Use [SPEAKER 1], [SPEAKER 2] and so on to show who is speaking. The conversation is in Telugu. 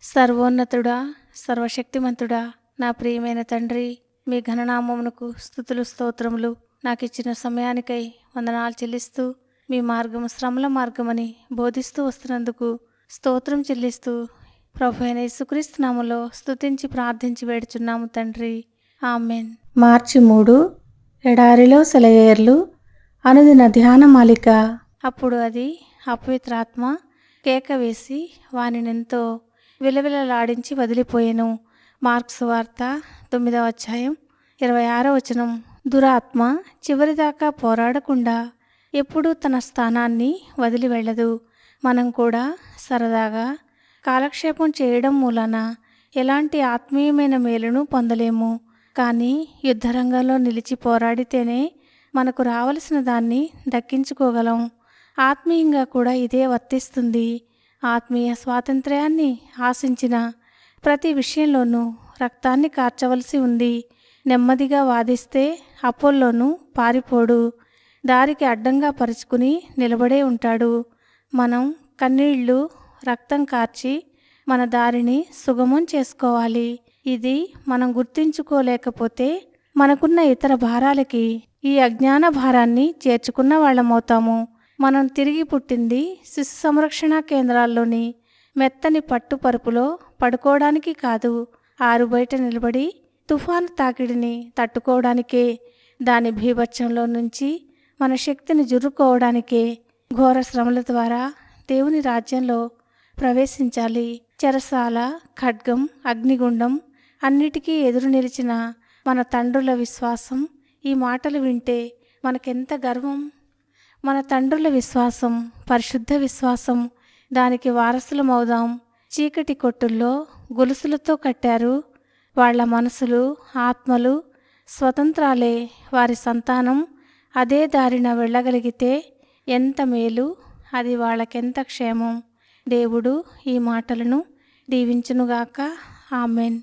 [SPEAKER 1] సర్వోన్నతుడా, సర్వశక్తిమంతుడా, నా ప్రియమైన తండ్రి, మీ ఘననామమునకు స్తుతులు స్తోత్రములు. నాకు ఇచ్చిన సమయానికై వందనాలు చెల్లిస్తూ, మీ మార్గము శ్రమల మార్గమని బోధిస్తూ వస్తున్నందుకు స్తోత్రం చెల్లిస్తూ, ప్రభు అయిన యేసుక్రీస్తు నామములో స్తుతించి ప్రార్థించి వేడుచున్నాము తండ్రి, ఆమెన్. మార్చి 3, ఎడారిలో సెలయేర్లు అనుదిన ధ్యాన మాలిక. అప్పుడు అది అపవిత్రాత్మ కేక వేసి వానినెంతో విలవిలలాడించి వదిలిపోయెను. మార్కు సువార్త 9వ అధ్యాయం 26వ వచనం. దురాత్మ చివరిదాకా పోరాడకుండా ఎప్పుడూ తన స్థానాన్ని వదిలి వెళ్ళదు. మనం కూడా సరదాగా కాలక్షేపం చేయడం మూలాన ఎలాంటి ఆత్మీయమైన మేలును పొందలేము. కానీ యుద్ధరంగంలో నిలిచి పోరాడితేనే మనకు రావలసిన దాన్ని దక్కించుకోగలం. ఆత్మీయంగా కూడా ఇదే వర్తిస్తుంది. ఆత్మీయ స్వాతంత్ర్యాన్ని ఆశించిన ప్రతి విషయంలోనూ రక్తాన్ని కార్చవలసి ఉంది. నెమ్మదిగా వాదిస్తే అపోల్లోనూ పారిపోడు, దారికి అడ్డంగా పరుచుకుని నిలబడే ఉంటాడు. మనం కన్నీళ్లు రక్తం కార్చి మన దారిని సుగమం చేసుకోవాలి. ఇది మనం గుర్తించుకోలేకపోతే మనకున్న ఇతర భారాలకి ఈ అజ్ఞాన భారాన్ని చేర్చుకున్న వాళ్ళమవుతాము. మనం తిరిగి పుట్టింది శిశు సంరక్షణ కేంద్రాల్లోని మెత్తని పట్టు పరుపులో పడుకోవడానికి కాదు, ఆరు బయట నిలబడి తుఫాను తాకిడిని తట్టుకోవడానికే. దాని భీభత్సంలో నుంచి మన శక్తిని జుర్రుకోవడానికే. ఘోర శ్రమల ద్వారా దేవుని రాజ్యంలో ప్రవేశించాలి. చెరసాల, ఖడ్గం, అగ్నిగుండం అన్నిటికీ ఎదురు నిలిచిన మన తండ్రుల విశ్వాసం. ఈ మాటలు వింటే మనకెంత గర్వం! మన తండ్రుల విశ్వాసం పరిశుద్ధ విశ్వాసం. దానికి వారసులమవుదాం. చీకటి కొట్టుల్లో గొలుసులతో కట్టారు. వాళ్ళ మనసులు, ఆత్మలు స్వతంత్రాలే. వారి సంతానం అదే దారిన వెళ్ళగలిగితే ఎంత మేలు! అది వాళ్ళకెంత క్షేమం! దేవుడు ఈ మాటలను దీవించునుగాక. ఆమెన్.